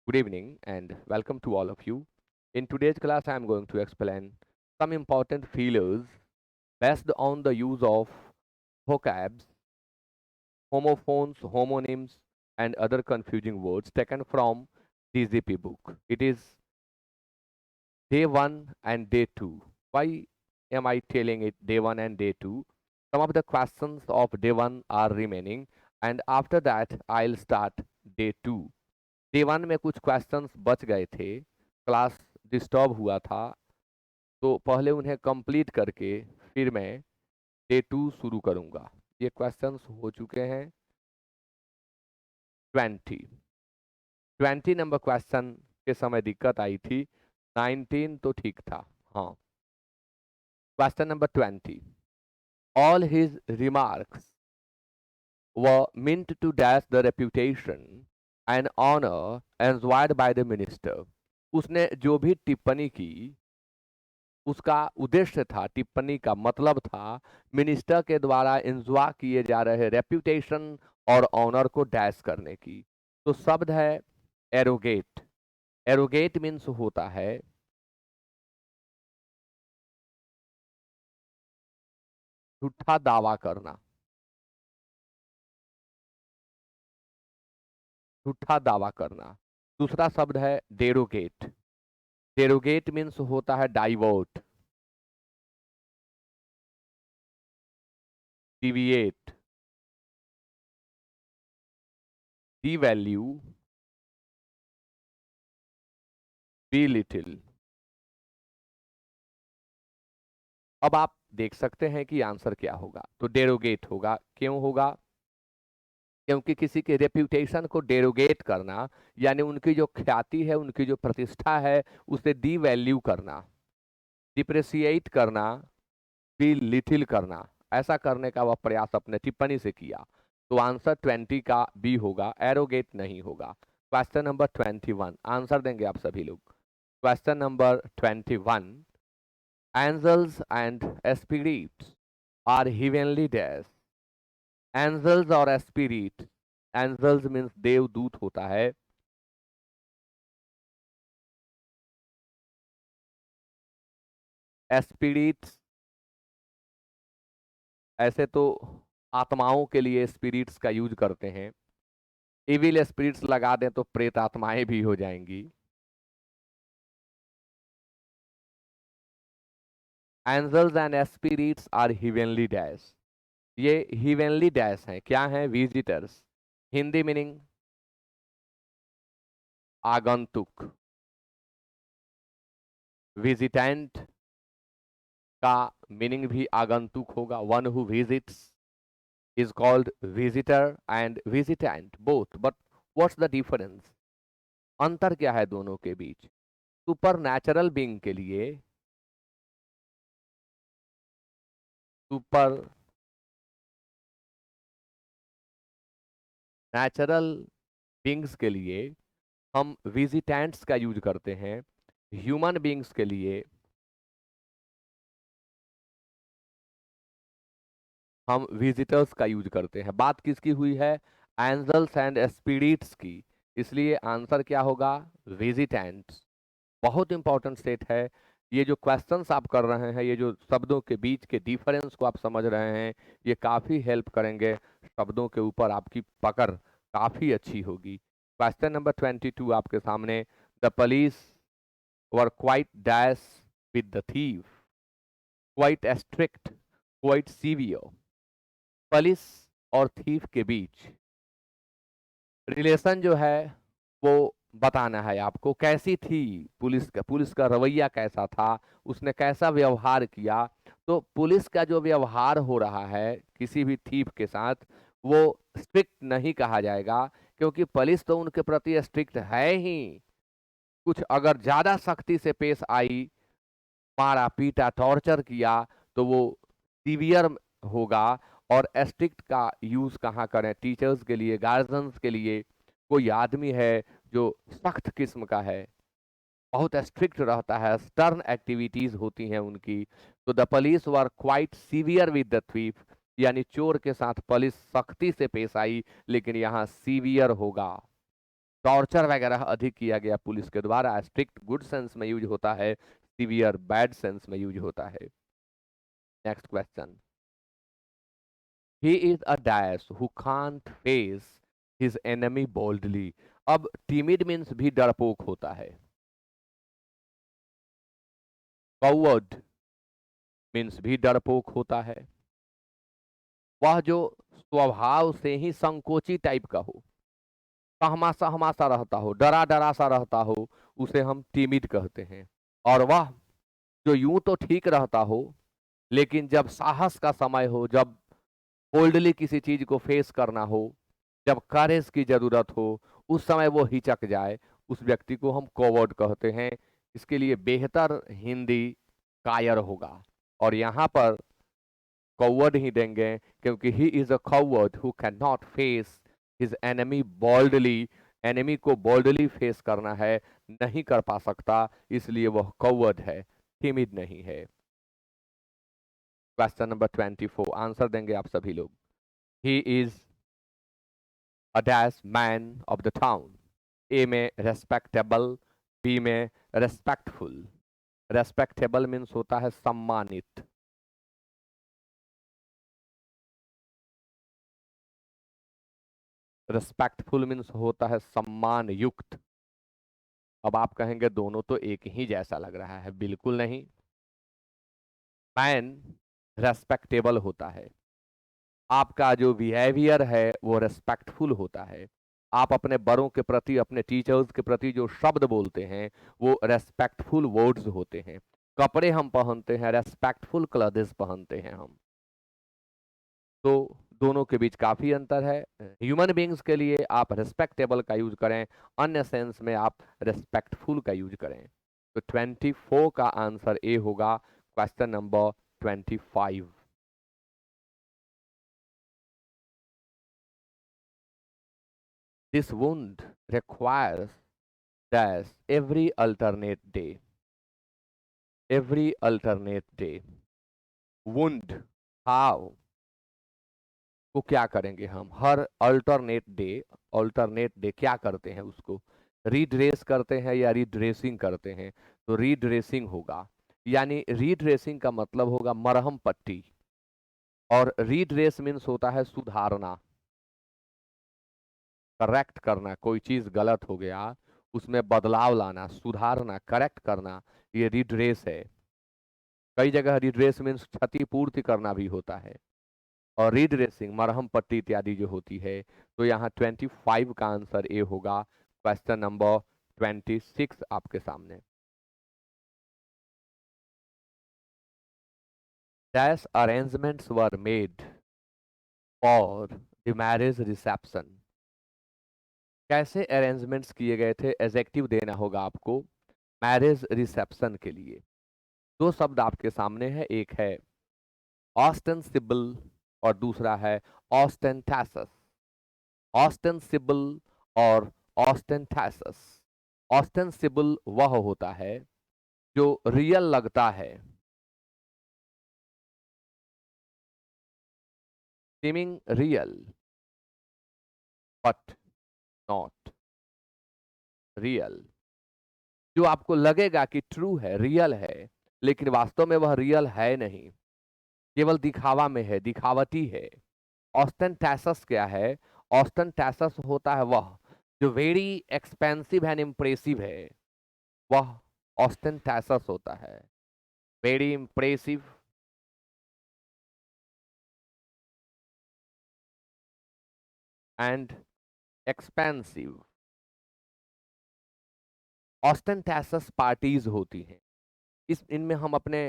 Good evening and welcome to all of you. In today's class, I am going to explain some important feelers based on the use of vocabs, homophones, homonyms, and other confusing words taken from DZP book. It is day 1 and day 2. Why am I telling it day 1 and day 2? Some of the questions of day 1 are remaining, and after that, I'll start day 2. Day one में कुछ questions बच गए थे, class disturb हुआ था, तो पहले उन्हें कंप्लीट करके फिर मैं डे टू शुरू करूंगा। ये क्वेश्चंस हो चुके हैं 20। 20 नंबर क्वेश्चन के समय दिक्कत आई थी, 19 तो ठीक था। हाँ, question number 20, all his remarks were meant to dash the reputation and honor enjoyed by the minister। उसने जो भी टिप्पणी की उसका उद्देश्य था, टिप्पणी का मतलब था मिनिस्टर के द्वारा एंजॉय किए जा रहे रेप्यूटेशन और ऑनर को डैश करने की। तो शब्द है एरोगेट। एरोगेट मीन्स होता है झूठा दावा करना, झूठा दावा करना। दूसरा शब्द है डेरोगेट। डेरोगेट मीन्स होता है डाइवर्ट, डिविएट, डीवैल्यू, बिलिटिल। अब आप देख सकते हैं कि आंसर क्या होगा। तो डेरोगेट होगा। क्यों होगा? क्योंकि किसी के रेप्यूटेशन को डेरोगेट करना यानी उनकी जो ख्याति है, उनकी जो प्रतिष्ठा है, उसे डी वैल्यू करना, डिप्रेशिएट करना, बी लिटिल करना, ऐसा करने का वह प्रयास अपने टिप्पणी से किया। तो आंसर 20 का बी होगा, एरोगेट नहीं होगा। क्वेश्चन नंबर 21 आंसर देंगे आप सभी लोग। Question number 21, angels and spirits are heavenly dash. Angels और स्पिरिट, एंजल्स मीन्स देवदूत होता है, स्पिरिट्स ऐसे तो आत्माओं के लिए स्पिरिट्स का यूज करते हैं। इविल स्पिरिट्स लगा दें तो प्रेत आत्माएं भी हो जाएंगी। Angels and spirits are heavenly dash. ये हिवेनली डैश हैं, क्या हैं? विजिटर्स। हिंदी मीनिंग आगंतुक। विजिटेंट का मीनिंग भी आगंतुक होगा। One who visits is called visitor and visitant both, but what's the difference? अंतर क्या है दोनों के बीच? सुपर नेचुरल बींग के लिए, सुपर नेचुरल बींग्स के लिए हम विजिटेंट्स का यूज करते हैं। ह्यूमन बींग्स के लिए हम विजिटर्स का यूज करते हैं। बात किसकी हुई है? एंजल्स एंड स्पिरिट्स की। इसलिए आंसर क्या होगा? विजिटेंट्स। बहुत इंपॉर्टेंट स्टेट है। ये जो क्वेश्चंस आप कर रहे हैं, ये जो शब्दों के बीच के डिफरेंस को आप समझ रहे हैं, ये काफ़ी हेल्प करेंगे। शब्दों के ऊपर आपकी पकड़ काफ़ी अच्छी होगी। क्वेश्चन नंबर 22 आपके सामने। The police were quite dash with the thief, quite strict, quite severe. Police और थीफ के बीच रिलेशन जो है वो बताना है आपको। कैसी थी पुलिस का रवैया कैसा था, उसने कैसा व्यवहार किया। तो पुलिस का जो व्यवहार हो रहा है किसी भी थीफ के साथ, वो स्ट्रिक्ट नहीं कहा जाएगा, क्योंकि पुलिस तो उनके प्रति स्ट्रिक्ट है ही। कुछ अगर ज्यादा सख्ती से पेश आई, मारा पीटा टॉर्चर किया, तो वो सीवियर होगा। और स्ट्रिक्ट का यूज कहाँ करें? टीचर्स के लिए, गार्जियंस के लिए। कोई आदमी है जो सख्त किस्म का है, बहुत स्ट्रिक्ट रहता है, स्टर्न एक्टिविटीज होती हैं उनकी। तो the police were quite severe with the thief, यानी चोर के साथ पुलिस सख्ती से पेश आई, लेकिन यहाँ सीवियर होगा। टॉर्चर वगैरह अधिक किया गया पुलिस के द्वारा। स्ट्रिक्ट गुड सेंस में यूज होता है, सीवियर बैड सेंस में यूज होता है। Next question, he is a dash who can't face his enemy boldly. अब टीमिड मीन्स भी डरपोक होता है, कॉवर्ड मीन्स भी डरपोक होता है, वह जो स्वभाव से ही संकोची टाइप का हो, सहमा सहमा सा रहता हो, डरा डरा सा रहता हो, उसे हम टीमिड कहते हैं। और वह जो यूं तो ठीक रहता हो, लेकिन जब साहस का समय हो, जब बोल्डली किसी चीज को फेस करना हो, जब करेज की जरूरत हो, उस समय वो हिचक जाए, उस व्यक्ति को हम कॉवर्ड कहते हैं। इसके लिए बेहतर हिंदी कायर होगा, और यहाँ पर कॉवर्ड ही देंगे, क्योंकि ही is a coward who can not face his enemy boldly. Enemy को बोल्डली फेस करना है, नहीं कर पा सकता, इसलिए वह कॉवर्ड है, timid नहीं है। क्वेश्चन नंबर 24 आंसर देंगे आप सभी लोग। He is a dash man of the town. A में रेस्पेक्टेबल, बी में रेस्पेक्टफुल। रेस्पेक्टेबल मीन्स होता है सम्मानित, रेस्पेक्टफुल मीन्स होता है सम्मान युक्त। अब आप कहेंगे दोनों तो एक ही जैसा लग रहा है, बिल्कुल नहीं। मैन रेस्पेक्टेबल होता है, आपका जो बिहेवियर है वो रेस्पेक्टफुल होता है, आप अपने बड़ों के प्रति, अपने टीचर्स के प्रति जो शब्द बोलते हैं वो रेस्पेक्टफुल वर्ड्स होते हैं। कपड़े हम पहनते हैं, रेस्पेक्टफुल क्लॉथेस पहनते हैं हम। तो दोनों के बीच काफी अंतर है। ह्यूमन बींग्स के लिए आप रिस्पेक्टेबल का यूज करें, अन्य सेंस में आप रेस्पेक्टफुल का यूज करें। तो 24 का आंसर ए होगा। Question number 25, this wound requires dash every alternate day. Every alternate day, wound how को क्या करेंगे हम, हर अल्टरनेट डे। अल्टरनेट डे क्या करते हैं, उसको रीड्रेस करते हैं या रीड्रेसिंग करते हैं, तो रीड्रेसिंग होगा। यानी रीड्रेसिंग का मतलब होगा मरहम पट्टी, और रीड्रेस मीन्स होता है सुधारना, करेक्ट करना। कोई चीज गलत हो गया, उसमें बदलाव लाना, सुधारना, करेक्ट करना, ये रीड्रेस है। कई जगह रीड्रेस मीन्स क्षतिपूर्ति करना भी होता है, और रीड्रेसिंग मरहम पट्टी इत्यादि जो होती है। तो यहाँ 25 का आंसर ए होगा। क्वेश्चन नंबर 26 आपके सामने। Dash arrangements were made for the marriage reception. कैसे अरेंजमेंट्स किए गए थे, एडजेक्टिव देना होगा आपको मैरिज रिसेप्शन के लिए। दो शब्द आपके सामने है, एक है ऑस्टेंसिबल और दूसरा है ऑस्टेंटासस। ऑस्टेंसिबल और ऑस्टेंटासस। ऑस्टेंसिबल वह होता है जो रियल लगता है, seeming real but not real. जो आपको लगेगा कि ट्रू है, रियल है, लेकिन वास्तव में वह रियल है नहीं, केवल दिखावा में है, दिखावटी है। ऑस्टेंटासस क्या है, ऑस्टेंटासस होता है वह जो वेरी एक्सपेंसिव एंड इम्प्रेसिव है, वह ऑस्टेंटासस होता है। Very impressive and expensive, ostentatious parties होती हैं। इनमें हम अपने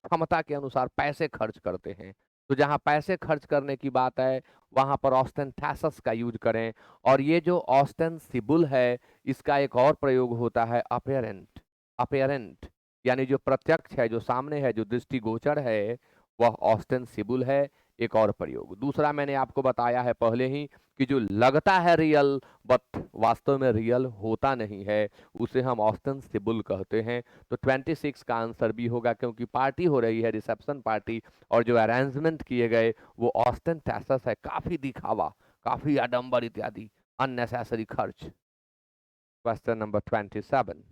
क्षमता के अनुसार पैसे खर्च करते हैं। तो जहां पैसे खर्च करने की बात है, वहां पर ऑस्टेंटासस का यूज करें। और ये जो ऑस्टेंसिबल है, इसका एक और प्रयोग होता है अपेरेंट। अपेरेंट यानी जो प्रत्यक्ष है, जो सामने है, जो दृष्टिगोचर है, वह ऑस्टेंसिबल है। एक और प्रयोग, दूसरा मैंने आपको बताया है पहले ही, कि जो लगता है रियल बट वास्तव में रियल होता नहीं है, उसे हम ऑस्टेंसिबल कहते हैं। तो 26 का आंसर भी होगा, क्योंकि पार्टी हो रही है, रिसेप्शन पार्टी, और जो अरेंजमेंट किए गए वो ऑस्टेंटासस है, काफी दिखावा, काफी आडंबर इत्यादि, अननेसेसरी खर्च। Question number 27.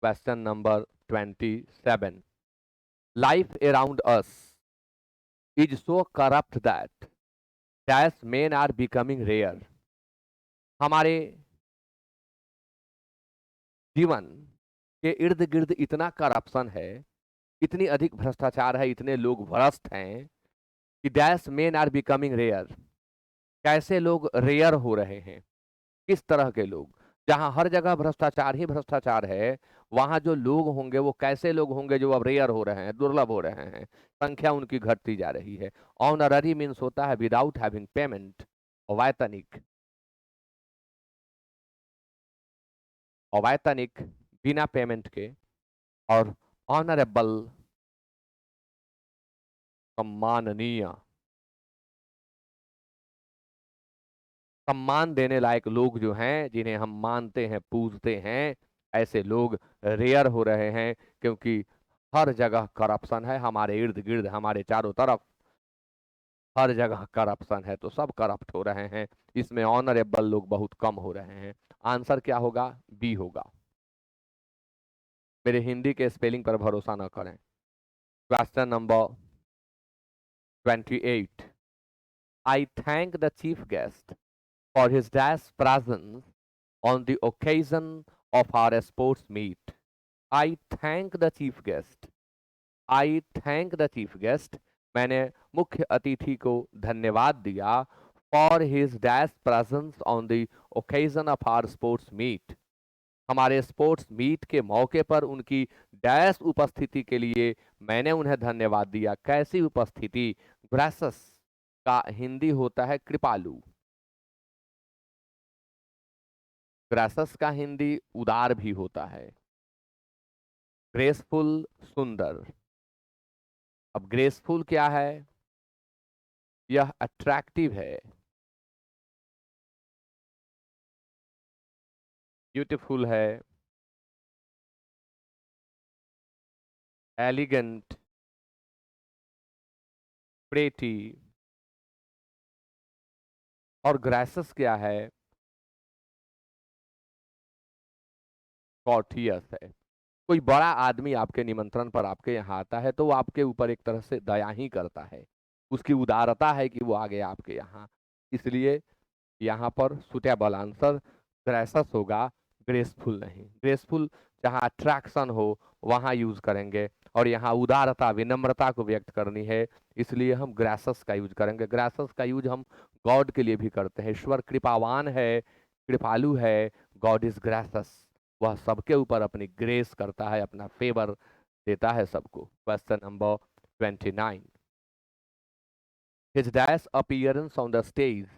Question number 27. Life around us is so corrupt that dash men are becoming rare. हमारे जीवन के इर्द गिर्द इतना करप्शन है, इतनी अधिक भ्रष्टाचार है, इतने लोग भ्रष्ट हैं कि dash men are becoming rare. कैसे लोग रेयर हो रहे हैं, किस तरह के लोग? जहां हर जगह भ्रष्टाचार ही भ्रष्टाचार है, वहां जो लोग होंगे वो कैसे लोग होंगे जो अब रेयर हो रहे हैं, दुर्लभ हो रहे हैं, संख्या उनकी घटती जा रही है। ऑनररी मीन्स होता है विदाउट हैविंग पेमेंट, अवैतनिक। अवैतनिक बिना पेमेंट के, और ऑनरेबल सम्माननीय, सम्मान देने लायक लोग जो हैं, जिन्हें हम मानते हैं पूजते हैं, ऐसे लोग रेयर हो रहे हैं, क्योंकि हर जगह करप्शन है। हमारे इर्द गिर्द, हमारे चारों तरफ हर जगह करप्शन है, तो सब करप्ट हो रहे हैं। इसमें ऑनरेबल लोग बहुत कम हो रहे हैं। आंसर क्या होगा? बी होगा। मेरे हिंदी के स्पेलिंग पर भरोसा न करें। Question number 28. I thank the chief guest for his dash presence on the occasion of our sports meet. I thank the chief guest. I thank the chief guest. मैंने मुख्य अतिथि को धन्यवाद दिया for his dash presence on the occasion of our sports meet. हमारे sports meet के मौके पर उनकी डैश उपस्थिति के लिए मैंने उन्हें धन्यवाद दिया। कैसी उपस्थिति? ग्रेसस का हिंदी होता है कृपालु। ग्रेसस का हिंदी उदार भी होता है। ग्रेसफुल, सुंदर। अब ग्रेसफुल क्या है? यह अट्रैक्टिव है। ब्यूटीफुल है, एलिगेंट, प्रेटी। और ग्रेसस क्या है? कॉर्टियस है। कोई बड़ा आदमी आपके निमंत्रण पर आपके यहाँ आता है तो वो आपके ऊपर एक तरह से दया ही करता है, उसकी उदारता है कि वो आ गया आपके यहाँ। इसलिए यहाँ पर सुटेबल आंसर ग्रेसस होगा, ग्रेसफुल नहीं। ग्रेसफुल जहाँ अट्रैक्शन हो वहाँ यूज करेंगे, और यहाँ उदारता, विनम्रता को व्यक्त करनी है, इसलिए हम ग्रेसस का यूज करेंगे। ग्रेसस का यूज हम गॉड के लिए भी करते हैं। ईश्वर कृपावान है, कृपालु है। गॉड इज ग्रेसस, वह सबके ऊपर अपनी ग्रेस करता है, अपना फेवर देता है सबको। Question number 29. His dash appearance on the stage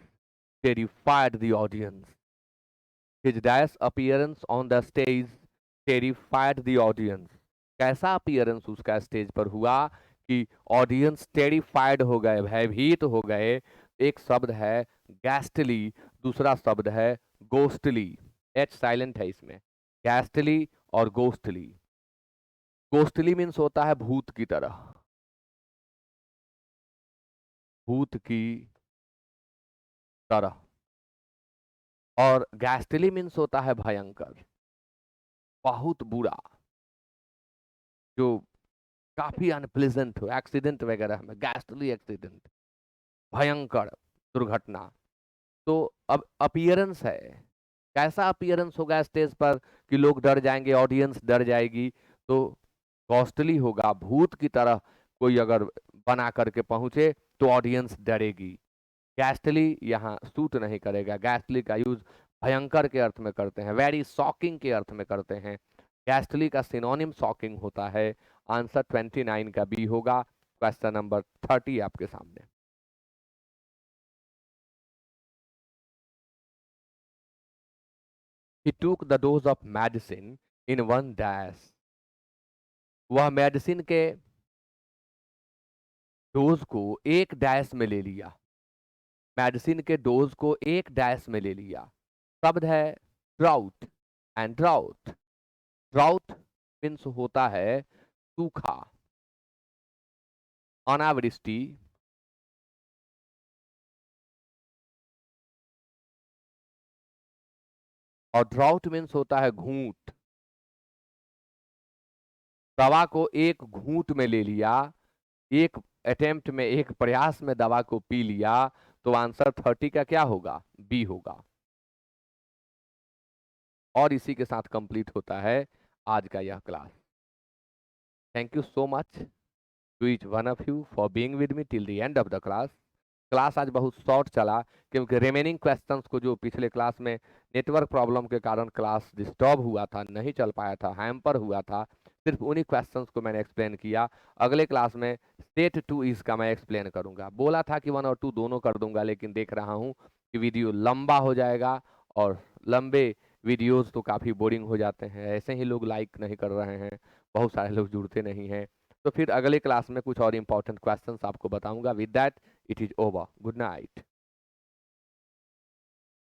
terrified the audience. His dash appearance on the stage terrified the audience. कैसा अपीयरेंस उसका स्टेज पर हुआ कि ऑडियंस टेरिफाइड हो गए, भयभीत हो गए। एक शब्द है गैस्टली, दूसरा शब्द है गोस्टली। एच साइलेंट है इसमें। गैस्टली और गोस्टली। गोस्टली मीन्स होता है भूत की तरह, भूत की तरह। और गैस्टली मीन्स होता है भयंकर, बहुत बुरा, जो काफी अनप्लेजेंट हो। एक्सीडेंट वगैरह में गैस्टली एक्सीडेंट, भयंकर दुर्घटना। तो अब अपीयरेंस है, कैसा अपीयरेंस होगा स्टेज पर कि लोग डर जाएंगे, ऑडियंस डर जाएगी? तो कॉस्टली होगा, भूत की तरह कोई अगर बना करके पहुंचे तो ऑडियंस डरेगी। गैस्टली यहाँ सूट नहीं करेगा। गैस्टली का यूज भयंकर के अर्थ में करते हैं, वेरी शॉकिंग के अर्थ में करते हैं। गैस्टली का सिनोनिम शॉकिंग होता है। आंसर 29 का बी होगा। क्वेश्चन नंबर 30 आपके सामने। He took the dose of medicine in one dash. वह मेडिसिन के डोज को एक डैश में ले लिया। मेडिसिन के डोज को एक डैश में ले लिया। शब्द है drought and drought. Drought means होता है सूखा, अनावृष्टि, और ड्राउट मीन्स होता है घूंट। दवा को एक घूंट में ले लिया, एक अटेम्प्ट में, एक प्रयास में दवा को पी लिया, तो आंसर 30 का क्या होगा? बी होगा। और इसी के साथ कंप्लीट होता है आज का यह class. Thank you so much to each one of you for being with me till the end of the class. Class आज बहुत शॉर्ट चला क्योंकि रिमेनिंग क्वेश्चंस को जो पिछले क्लास में नेटवर्क प्रॉब्लम के कारण क्लास डिस्टर्ब हुआ था, नहीं चल पाया था, हैम्पर हुआ था, सिर्फ उन्हीं क्वेश्चंस को मैंने एक्सप्लेन किया। अगले क्लास में स्टेट 2 इज का मैं एक्सप्लेन करूंगा। बोला था कि 1 और 2 दोनों कर दूंगा, लेकिन देख रहा हूँ कि वीडियो लंबा हो जाएगा, और लंबे वीडियोस तो काफ़ी बोरिंग हो जाते हैं, ऐसे ही लोग लाइक नहीं कर रहे हैं, बहुत सारे लोग जुड़ते नहीं हैं। तो फिर अगले क्लास में कुछ और इंपॉर्टेंट क्वेश्चंस आपको बताऊंगा। With that, it is over. Good night.